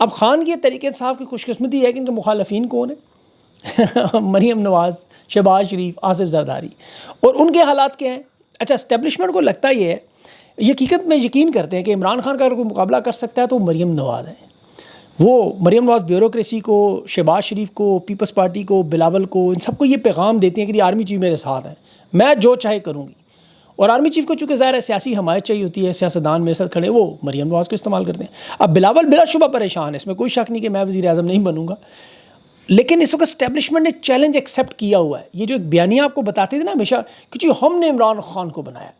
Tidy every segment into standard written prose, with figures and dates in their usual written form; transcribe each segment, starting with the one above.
اب خان کی طریقے انصاف کی خوش قسمتی ہے کہ ان کے مخالفین کون ہیں؟ مریم نواز، شہباز شریف، آصف زرداری، اور ان کے حالات کیا ہیں؟ اچھا، اسٹیبلشمنٹ کو لگتا یہ ہے، یہ حقیقت میں یقین کرتے ہیں کہ عمران خان کا اگر کوئی مقابلہ کر سکتا ہے تو مریم نواز ہے. وہ مریم نواز بیوروکریسی کو، شہباز شریف کو، پیپلز پارٹی کو، بلاول کو، ان سب کو یہ پیغام دیتی ہیں کہ آرمی چیف میرے ساتھ ہیں، میں جو چاہے کروں گی. اور آرمی چیف کو چونکہ ظاہر ہے سیاسی حمایت چاہیے ہوتی ہے، سیاستدان میرے ساتھ کھڑے، وہ مریم نواز کو استعمال کرتے ہیں. اب بلاول بلا شبہ پریشان ہے، اس میں کوئی شک نہیں کہ میں وزیر اعظم نہیں بنوں گا، لیکن اس وقت اسٹیبلشمنٹ نے چیلنج ایکسیپٹ کیا ہوا ہے. یہ جو ایک بیانیہ آپ کو بتاتے تھے نا ہمیشہ کہ جی ہم نے عمران خان کو بنایا،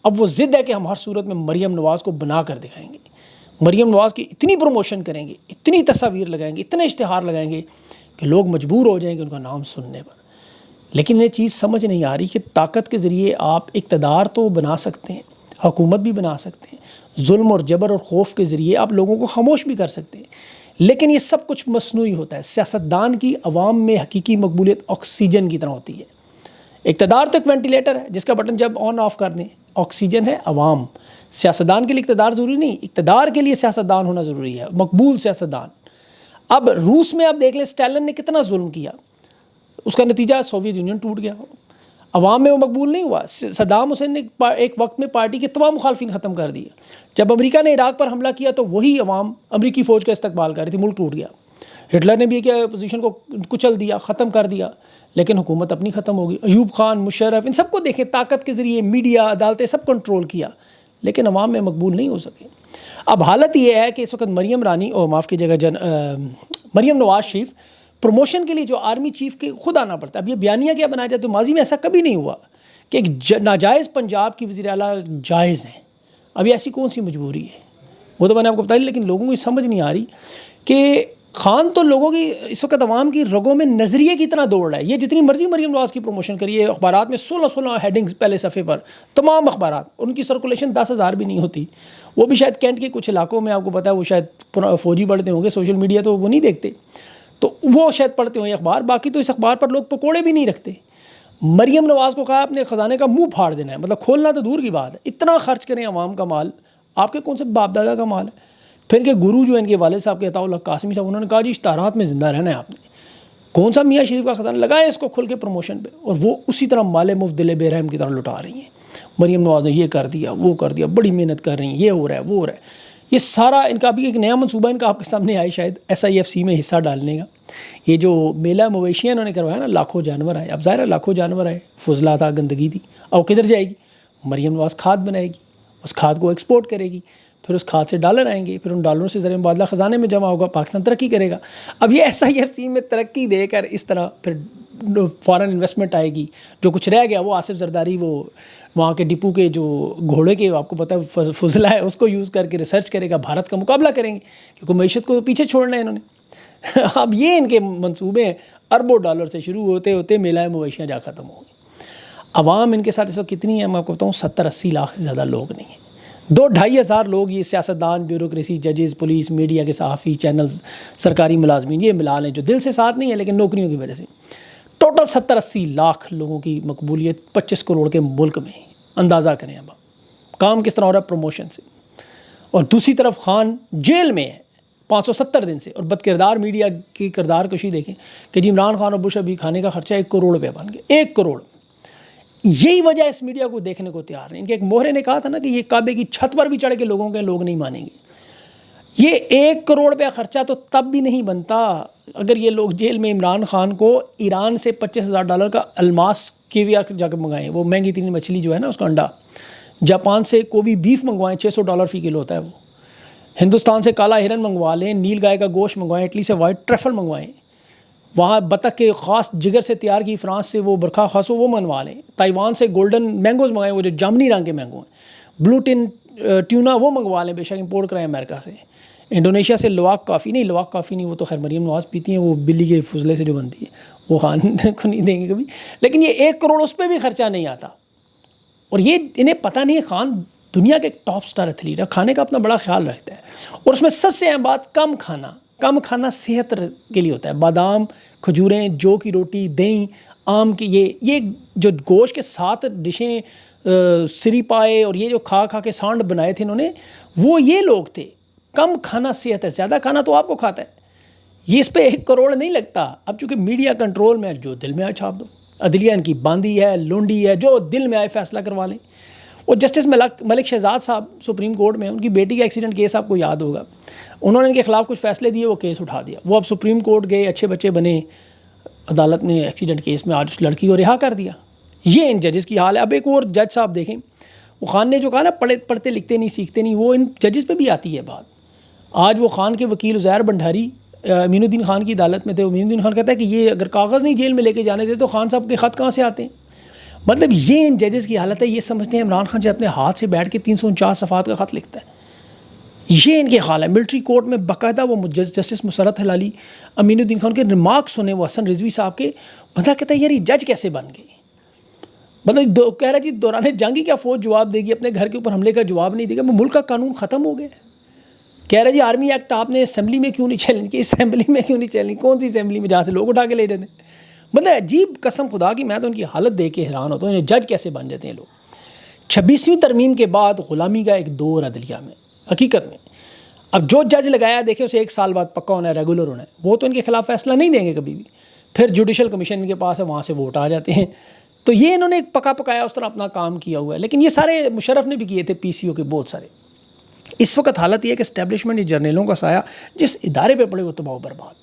اب وہ ضد ہے کہ ہم ہر صورت میں مریم نواز کو بنا کر دکھائیں گے، مریم نواز کی اتنی پروموشن کریں گے، اتنی تصاویر لگائیں گے، اتنے اشتہار لگائیں گے کہ لوگ مجبور ہو جائیں گے ان کا نام سننے پر. لیکن یہ چیز سمجھ نہیں آ رہی کہ طاقت کے ذریعے آپ اقتدار تو بنا سکتے ہیں، حکومت بھی بنا سکتے ہیں، ظلم اور جبر اور خوف کے ذریعے آپ لوگوں کو خاموش بھی کر سکتے ہیں، لیکن یہ سب کچھ مصنوعی ہوتا ہے. سیاستدان کی عوام میں حقیقی مقبولیت آکسیجن کی طرح ہوتی ہے. اقتدار تو ایک وینٹیلیٹر ہے جس کا بٹن جب آن آف کر دیں، آکسیجن ہے عوام. سیاستدان کے لیے اقتدار ضروری نہیں، اقتدار کے لیے سیاستدان ہونا ضروری ہے، مقبول سیاستدان. اب روس میں آپ دیکھ لیں اسٹالن نے کتنا ظلم کیا، اس کا نتیجہ سوویت یونین ٹوٹ گیا، عوام میں وہ مقبول نہیں ہوا. صدام حسین نے ایک وقت میں پارٹی کے تمام مخالفین ختم کر دیے. جب امریکہ نے عراق پر حملہ کیا تو وہی عوام امریکی فوج کا استقبال کر رہی تھی، ملک ٹوٹ گیا. ہٹلر نے بھی کیا، اپوزیشن کو کچل دیا، ختم کر دیا، لیکن حکومت اپنی ختم ہو گئی. ایوب خان، مشرف، ان سب کو دیکھیں، طاقت کے ذریعے میڈیا، عدالتیں سب کنٹرول کیا، لیکن عوام میں مقبول نہیں ہو سکے. اب حالت یہ ہے کہ اس وقت مریم رانی، معاف کیجیے گا، مریم نواز شریف پروموشن کے لیے جو آرمی چیف کے خود آنا پڑتا ہے. اب یہ بیانیہ کیا بنایا جائے، تو ماضی میں ایسا کبھی نہیں ہوا کہ ایک ناجائز پنجاب کی وزیر اعلیٰ جائز ہیں. اب یہ ایسی کون سی مجبوری ہے، وہ تو میں نے آپ کو بتائی، لیکن لوگوں کو یہ سمجھ نہیں آ رہی کہ خان تو لوگوں کی اس وقت عوام کی رگوں میں نظریے کی طرح دوڑ رہا ہے. یہ جتنی مرضی مریم نواز کی پروموشن کریے، اخبارات میں 16 ہیڈنگز پہلے صفحے پر، تمام اخبارات، ان کی سرکولیشن 10,000 بھی نہیں ہوتی. وہ بھی شاید کینٹ کے کچھ علاقوں میں، آپ کو پتا ہے وہ شاید فوجی پڑھتے ہوں گے، سوشل میڈیا تو وہ نہیں دیکھتے، تو وہ شاید پڑھتے ہوں یہ اخبار. باقی تو اس اخبار پر لوگ پکوڑے بھی نہیں رکھتے. مریم نواز کو کہا اپنے خزانے کا منہ پھاڑ دینا ہے، مطلب کھولنا تو دور کی بات ہے، اتنا خرچ کریں عوام کا مال، آپ کے کون سے باپ دادا کا مال ہے. پھر ان کے گرو جو ان کے والد صاحب کے عطاء اللہ قاسمی صاحب، انہوں نے کہا جی اشتہارات میں زندہ رہنا ہے آپ نے، کون سا میاں شریف کا خزانہ، لگائیں اس کو کھل کے پروموشن پہ. اور وہ اسی طرح مال مفت دل بے رحم کی طرح لٹا رہی ہیں. مریم نواز نے یہ کر دیا، وہ کر دیا، بڑی محنت کر رہی ہیں، یہ ہو رہا ہے، وہ ہو رہا ہے. یہ سارا ان کا بھی ایک نیا منصوبہ ان کا آپ کے سامنے آئے شاید SIFC میں حصہ ڈالنے کا. یہ جو میلہ مویشیاں انہوں نے کروایا نا، لاکھوں جانور آئے. اب ظاہر ہے لاکھوں جانور آئے، فضلہ تھا، گندگی تھی، اب کدھر جائے گی؟ مریم نواز کھاد بنائے گی، اس کھاد کو ایکسپورٹ کرے گی، پھر اس کھاد سے ڈالر آئیں گے، پھر ان ڈالروں سے زر مبادلہ خزانے میں جمع ہوگا، پاکستان ترقی کرے گا. اب یہ SIFC میں ترقی دے کر اس طرح پھر فارن انویسٹمنٹ آئے گی. جو کچھ رہ گیا وہ آصف زرداری، وہ وہاں کے ڈپو کے جو گھوڑے کے آپ کو پتہ ہے فضلہ ہے، اس کو یوز کر کے ریسرچ کرے گا، بھارت کا مقابلہ کریں گے، کیونکہ معیشت کو پیچھے چھوڑنا ہے انہوں نے. اب یہ ان کے منصوبے ہیں، اربوں ڈالر سے شروع ہوتے ہوتے میلہ مویشیاں جا ختم ہو گئی. عوام ان کے ساتھ اس وقت کتنی ہے میں آپ کو بتاؤں، 70-80 لاکھ سے زیادہ لوگ نہیں ہیں. 2-2.5 ہزار لوگ، یہ سیاستدان، بیوروکریسی، ججز، پولیس، میڈیا کے صحافی، چینلز، سرکاری ملازمین، یہ ملا لیں جو دل سے ساتھ نہیں ہے لیکن نوکریوں کی وجہ سے. ٹوٹل 70-80 لاکھ لوگوں کی مقبولیت 25 کروڑ کے ملک میں. اندازہ کریں اب کام کس طرح ہو رہا ہے پروموشن سے. اور دوسری طرف خان جیل میں ہے 570 دن سے. اور بد کردار میڈیا کی کردار کشی دیکھیں کہ جی عمران خان اور بش ابھی کھانے کا خرچہ 1 کروڑ روپے بن گیا، 1 کروڑ. یہی وجہ اس میڈیا کو دیکھنے کو تیار نہیں. ان کے ایک مہرے نے کہا تھا نا کہ یہ کعبے کی چھت پر بھی چڑھ کے لوگوں کے لوگ نہیں مانیں گے. یہ 1 کروڑ روپے خرچہ تو تب بھی نہیں بنتا اگر یہ لوگ جیل میں عمران خان کو ایران سے $25,000 کا الماس کیویار جا کے منگائیں، وہ مہنگی ترین مچھلی جو ہے نا اس کا انڈا. جاپان سے کوبی بیف منگوائیں، $600 فی کلو ہوتا ہے وہ. ہندوستان سے کالا ہرن منگوا لیں، نیل گائے کا گوشت منگوائیں، اٹلی سے وائٹ ٹرفل منگوائیں، وہاں بطخ کے خاص جگر سے تیار کی فرانس سے وہ برکھا خاص وہ منگوا لیں، تائیوان سے گولڈن مینگوز منگوائیں، وہ جو جامنی رنگ کے مینگو ہیں، بلو ٹن ٹیونا وہ منگوا لیں، بے شک امپورٹ کرائیں امریکہ سے. انڈونیشیا سے لواک کافی نہیں، وہ تو خیر مریم نواز پیتی ہیں، وہ بلی کے فضلے سے جو بنتی ہے، وہ خان کو نہیں دیں گے کبھی. لیکن یہ 1 کروڑ اس پہ بھی خرچہ نہیں آتا. اور یہ انہیں پتہ نہیں ہے خان دنیا کے ایک ٹاپ سٹار ایتھلیٹ ہے، کھانے کا اپنا بڑا خیال رکھتا ہے. اور اس میں سب سے اہم بات کم کھانا صحت کے لیے ہوتا ہے. بادام، کھجوریں، جو کی روٹی، دہی، آم کی یہ جو گوشت کے ساتھ ڈشیں، سری پائے، اور یہ جو کھا کے سانڈ بنائے تھے انہوں نے، وہ یہ لوگ تھے. کم کھانا صحت ہے، زیادہ کھانا تو آپ کو کھاتا ہے. یہ اس پہ 1 کروڑ نہیں لگتا. اب چونکہ میڈیا کنٹرول میں جو دل میں آئے چھاپ دو. عدلیہ ان کی باندھی ہے، لونڈی ہے، جو دل میں آئے فیصلہ کروا لیں. اور جسٹس ملک شہزاد صاحب سپریم کورٹ میں، ان کی بیٹی کا ایکسیڈنٹ کیس آپ کو یاد ہوگا، انہوں نے ان کے خلاف کچھ فیصلے دیے، وہ کیس اٹھا دیا. وہ اب سپریم کورٹ گئے، اچھے بچے بنے، عدالت نے ایکسیڈنٹ کیس میں آج اس لڑکی کو رہا کر دیا. یہ ان ججز کی حال ہے. اب ایک اور جج صاحب دیکھیں، وہ خان نے جو کہا نا پڑھتے لکھتے نہیں، سیکھتے نہیں، وہ ان ججز پہ بھی آتی ہے بات. آج وہ خان کے وکیل عزیر بنڈاری امین الدین خان کی عدالت میں تھے. امین الدین خان کہتا ہے کہ یہ اگر کاغذ نہیں جیل میں لے کے جانے دے تو خان صاحب کے خط کہاں سے آتے ہیں. مطلب یہ ان ججز کی حالت ہے. یہ سمجھتے ہیں عمران خان جو اپنے ہاتھ سے بیٹھ کے 349 صفحات کا خط لکھتا ہے. یہ ان کے حال ہے. ملٹری کورٹ میں باقاعدہ وہ جسٹس مسرت ہلالی امین الدین خان کے ریمارک سنے، وہ حسن رضوی صاحب کے، مطلب کہتا ہے یار یہ جج کیسے بن گئے. مطلب کہہ رہا جی دوران جنگی کیا فوج جواب دے گی، اپنے گھر کے اوپر حملے کا جواب نہیں دے گا. ملک کا قانون ختم ہو گیا. کہہ رہا جی آرمی ایکٹ آپ نے اسمبلی میں کیوں نہیں چیلنج کی، اسمبلی میں کیوں نہیں چیلنج، کون سی اسمبلی میں جہاں سے لوگ اٹھا کے لے جاتے ہیں. مطلب عجیب قسم خدا کی، میں تو ان کی حالت دیکھ کے حیران ہوتا ہوں، جج کیسے بن جاتے ہیں لوگ. 26ویں ترمیم کے بعد غلامی کا ایک دور عدلیہ میں حقیقت میں. اب جو جج لگایا دیکھیں اسے 1 سال بعد پکا ہونا ہے، ریگولر ہونا ہے. وہ تو ان کے خلاف فیصلہ نہیں دیں گے کبھی بھی. پھر جوڈیشل کمیشن ان کے پاس ہے، وہاں سے ووٹ آ جاتے ہیں. تو یہ انہوں نے ایک پکا پکایا اس طرح اپنا کام کیا ہوا ہے. لیکن یہ سارے مشرف نے بھی کیے تھے، پی سی او کے بہت سارے. اس وقت حالت یہ ہے کہ اسٹیبلشمنٹ، یہ جرنیلوں کا سایہ جس ادارے پہ پڑے وہ تباہ و برباد.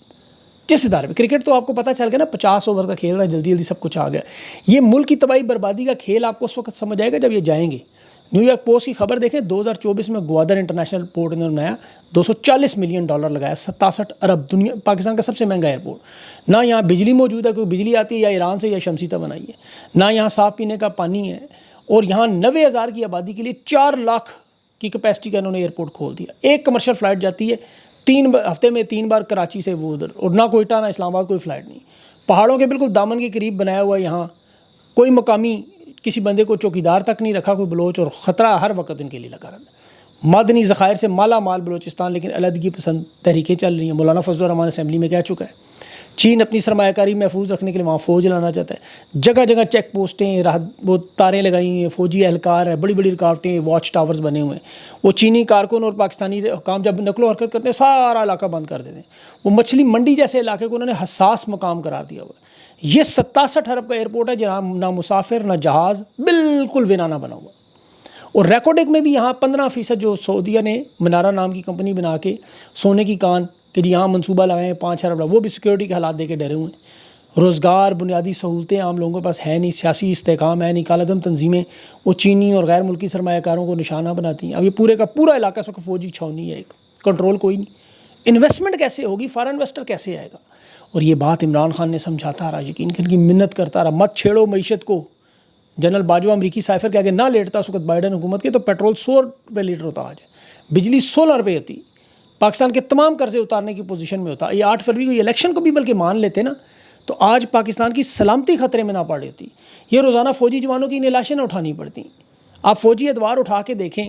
جس ادارے پہ کرکٹ تو آپ کو پتہ چل گیا نا، 50 اوور کا کھیل رہا ہے، جلدی جلدی سب کچھ آ گیا. یہ ملک کی تباہی بربادی کا کھیل آپ کو اس وقت سمجھ آئے گا جب یہ جائیں گے. نیو یارک پوسٹ کی خبر دیکھیں، 2024 میں گوادر انٹرنیشنل پورٹ انہوں نے بنایا، $240 ملین لگایا، 67 ارب، دنیا پاکستان کا سب سے مہنگا ایئرپورٹ. نہ یہاں بجلی موجود ہے، کوئی بجلی آتی ہے یا ایران سے یا شمسی تہ بنائی ہے، نہ یہاں صاف پینے کا پانی ہے. اور یہاں 90,000 کی آبادی کے لیے 4 لاکھ کی کیپیسٹی کا انہوں نے ایئرپورٹ کھول دیا. ایک کمرشل فلائٹ جاتی ہے 3 ہفتے میں 3 بار کراچی سے وہ ادھر، اور نہ کوئٹہ نہ اسلام آباد کوئی فلائٹ نہیں. پہاڑوں کے بالکل دامن کے قریب بنایا ہوا ہے. یہاں کوئی مقامی کسی بندے کو چوکیدار تک نہیں رکھا کوئی بلوچ، اور خطرہ ہر وقت ان کے لیے لگا رہتا ہے. معدنی ذخائر سے مالا مال بلوچستان، لیکن علیحدگی پسند تحریکیں چل رہی ہیں. مولانا فضل الرحمان اسمبلی میں کہہ چکا ہے چین اپنی سرمایہ کاری محفوظ رکھنے کے لیے وہاں فوج لانا چاہتا ہے. جگہ جگہ چیک پوسٹیں، وہ تاریں لگائی ہیں، فوجی اہلکار ہیں، بڑی بڑی رکاوٹیں، واچ ٹاورز بنے ہوئے ہیں. وہ چینی کارکن اور پاکستانی حکام جب نقل و حرکت کرتے ہیں سارا علاقہ بند کر دیتے ہیں. وہ مچھلی منڈی جیسے علاقے کو انہوں نے حساس مقام قرار دیا ہوا ہے. یہ 67 ارب کا ایئرپورٹ ہے جہاں نہ مسافر نہ جہاز، بالکل ویرانہ بنا ہوا. اور ریکارڈنگ میں بھی یہاں 15% جو سعودیہ نے منارہ نام کی کمپنی بنا کے سونے کی کان کہ جی یہاں منصوبہ لگائیں 5 ارب، وہ بھی سیکورٹی کے حالات دے کے ڈرے ہوئے ہیں. روزگار، بنیادی سہولتیں عام لوگوں کے پاس ہے نہیں، سیاسی استحکام ہے نہیں. کالعدم تنظیمیں وہ چینی اور غیر ملکی سرمایہ کاروں کو نشانہ بناتی ہیں. اب یہ پورے کا پورا علاقہ اس وقت فوجی چھاونی ہے، ایک کنٹرول کوئی نہیں. انویسٹمنٹ کیسے ہوگی، فارن انویسٹر کیسے آئے گا. اور یہ بات عمران خان نے سمجھاتا رہا، یقین کر کی منت کرتا رہا، مت چھیڑو معیشت کو. جنرل باجوہ امریکی سائفر کے آگے نہ لیٹتا اس وقت بائیڈن حکومت کے، تو پیٹرول 100 روپے لیٹر ہوتا آج، بجلی 16 روپے ہوتی، پاکستان کے تمام قرضے اتارنے کی پوزیشن میں ہوتا. یہ 8 فروری کو یہ الیکشن کو بھی بلکہ مان لیتے نا، تو آج پاکستان کی سلامتی خطرے میں نہ پڑ رہی ہوتی. یہ روزانہ فوجی جوانوں کی انہیں لاشیں نہ اٹھانی پڑتی. آپ فوجی ادوار اٹھا کے دیکھیں،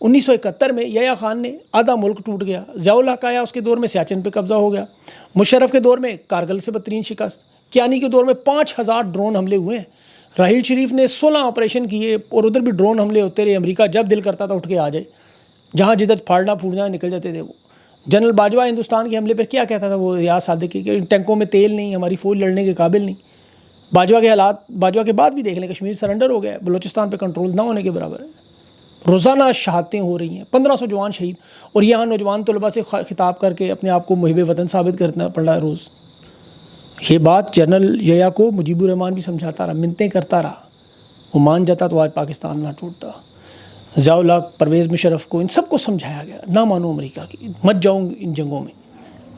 1971 میں یحییٰ خان نے آدھا ملک ٹوٹ گیا، ضیاء الحق آیا، اس کے دور میں سیاچن پہ قبضہ ہو گیا، مشرف کے دور میں کارگل سے بدترین شکست، کیانی کے دور میں 5000 ڈرون حملے ہوئے ہیں، راحیل شریف نے 16 آپریشن کیے، اور ادھر بھی ڈرون حملے ہوتے رہے. امریکہ جب دل کرتا تھا اٹھ کے آ جائے، جہاں جدھر پھاڑنا پھوڑنا نکل جاتے تھے. وہ جنرل باجوہ ہندوستان کے حملے پر کیا کہتا تھا وہ ریاض صادقی کہ ٹینکوں میں تیل نہیں، ہماری فوج لڑنے کے قابل نہیں. باجوہ کے حالات، باجوہ کے بعد بھی دیکھ لیں، کشمیر سرنڈر ہو گیا، بلوچستان پہ کنٹرول نہ ہونے کے برابر ہے. روزانہ شہادتیں ہو رہی ہیں، 1500 جوان شہید، اور یہاں نوجوان طلباء سے خطاب کر کے اپنے آپ کو محب وطن ثابت کرنا پڑ رہا ہے روز. یہ بات جنرل یحییٰ کو مجیب الرحمان بھی سمجھاتا رہا، منتیں کرتا رہا، وہ مان جاتا تو آج پاکستان نہ ٹوٹتا. ضیاء الحق، پرویز مشرف کو، ان سب کو سمجھایا گیا نہ مانو امریکہ کی، مت جاؤ ان جنگوں میں،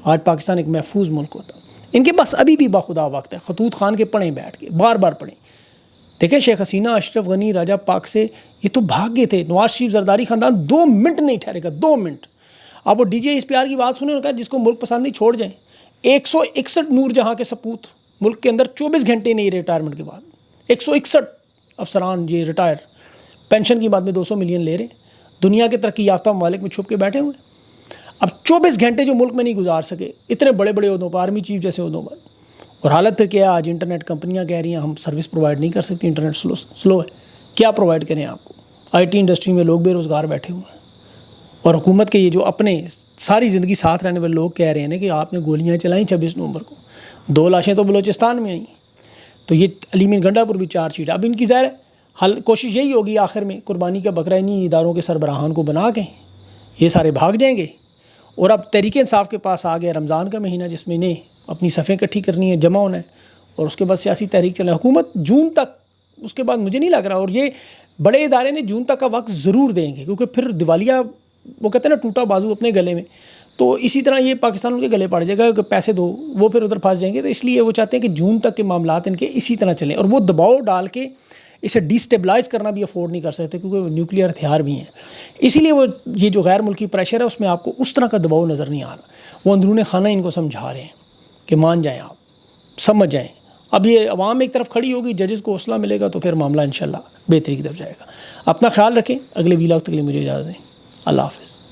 آج پاکستان ایک محفوظ ملک ہوتا. ان کے پاس ابھی بھی باخدا وقت ہے. خطوط خان کے پڑھیں، بیٹھ کے بار بار پڑھیں. دیکھیں شیخ حسینہ، اشرف غنی، راجہ پاک سے یہ تو بھاگ گئے تھے. نواز شریف زرداری خاندان 2 منٹ نہیں ٹھہرے گا، 2 منٹ. آپ وہ ڈی جے اس پیار کی بات سنیں، کہا جس کو ملک پسند نہیں چھوڑ جائیں. 161 نور جہاں کے سپوت ملک کے اندر 24 گھنٹے نہیں ریٹائرمنٹ کے بعد. 161 افسران یہ ریٹائر، پینشن کی بات میں 200 ملین لے رہے، دنیا کے ترقی یافتہ ممالک میں چھپ کے بیٹھے ہوئے. اب 24 گھنٹے جو ملک میں نہیں گزار سکے اتنے بڑے بڑے عہدوں پر، آرمی چیف جیسے عہدوں پر. اور حالت پھر کیا، آج انٹرنیٹ کمپنیاں کہہ رہی ہیں ہم سروس پرووائڈ نہیں کر سکتی، انٹرنیٹ سلو ہے. کیا پرووائڈ کریں آپ کو؟ آئی ٹی انڈسٹری میں لوگ بے روزگار بیٹھے ہوئے ہیں. اور حکومت کے یہ جو اپنے ساری زندگی ساتھ رہنے والے لوگ کہہ رہے ہیں کہ آپ نے گولیاں چلائیں 26 نومبر کو، 2 لاشیں تو بلوچستان میں آئیں، تو یہ علی مین گنڈا پر بھی چارج شیٹ. اب ان کی ظاہر حل کوشش یہی ہوگی آخر میں قربانی کا بکرا انہی اداروں کے سربراہان کو بنا کے یہ سارے بھاگ جائیں گے. اور اب تحریک انصاف کے پاس آ گیا رمضان کا مہینہ جس میں انہیں اپنی صفیں اکٹھی کرنی ہے، جمع ہونا ہے، اور اس کے بعد سیاسی تحریک چلنا ہے. حکومت جون تک، اس کے بعد مجھے نہیں لگ رہا، اور یہ بڑے ادارے نے جون تک کا وقت ضرور دیں گے کیونکہ پھر دیوالیہ وہ کہتے ہیں نا ٹوٹا بازو اپنے گلے میں، تو اسی طرح یہ پاکستان ان کے گلے پڑ جائے گا کہ پیسے دو، وہ پھر ادھر پھنس جائیں گے. تو اس لیے وہ چاہتے ہیں کہ جون تک کے معاملات ان کے اسی طرح چلیں، اور وہ دباؤ ڈال کے اسے ڈی اسٹیبلائز کرنا بھی افورڈ نہیں کر سکتے کیونکہ وہ نیوکلیئر ہتھیار بھی ہیں. اسی لیے وہ یہ جو غیر ملکی پریشر ہے اس میں آپ کو اس طرح کا دباؤ نظر نہیں آ رہا. وہ اندرون خانہ ان کو سمجھا رہے ہیں کہ مان جائیں، آپ سمجھ جائیں. اب یہ عوام ایک طرف کھڑی ہوگی، ججز کو حوصلہ ملے گا تو پھر معاملہ انشاءاللہ بہتری کی طرف جائے گا. اپنا خیال رکھیں. اگلے ویلاگ تک کے لیے مجھے اجازت دیں. اللہ حافظ.